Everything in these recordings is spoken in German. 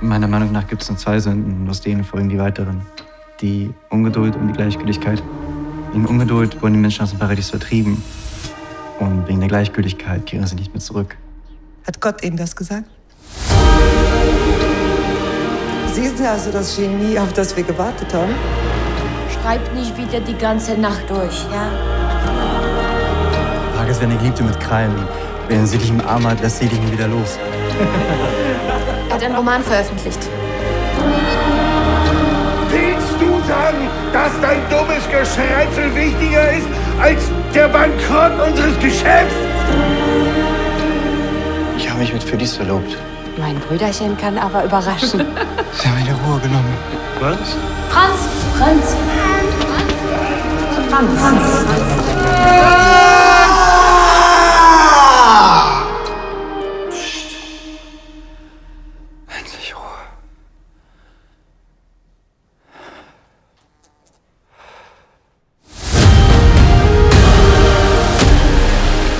Meiner Meinung nach gibt es nur zwei Sünden, und aus denen folgen die weiteren. Die Ungeduld und die Gleichgültigkeit. Wegen Ungeduld wurden die Menschen aus dem Paradies vertrieben. Und wegen der Gleichgültigkeit kehren sie nicht mehr zurück. Hat Gott Ihnen das gesagt? Sie sind also das Genie, auf das wir gewartet haben? Schreibt nicht wieder die ganze Nacht durch, ja? Frage ist, wenn eine Geliebte mit Krallen, wenn sie dich im Arm hat, lässt sie dich nie wieder los. Er hat einen Roman veröffentlicht. Willst du sagen, dass dein dummes Geschränzel wichtiger ist als der Bankrott unseres Geschäfts? Ich habe mich mit Phyllis verlobt. Mein Brüderchen kann aber überraschen. Sie haben mir die Ruhe genommen. Was? Franz! Franz! Franz! Franz! Endlich Ruhe.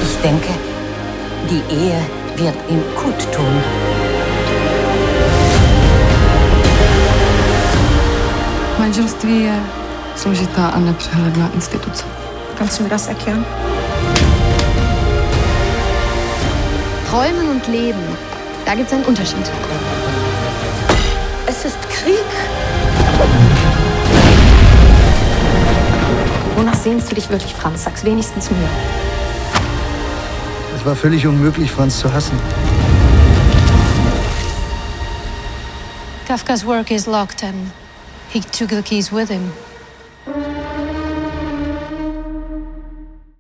Ich denke, die Ehe wird ihm gut tun. Manželství je složitá a nepřehledná instituce. Kannst du mir das erklären? Träumen und Leben, da gibt es einen Unterschied. Es ist Krieg. Wonach sehnst du dich wirklich, Franz? Sag's wenigstens mir. Es war völlig unmöglich, Franz zu hassen. Kafka's work is locked and he took the keys with him.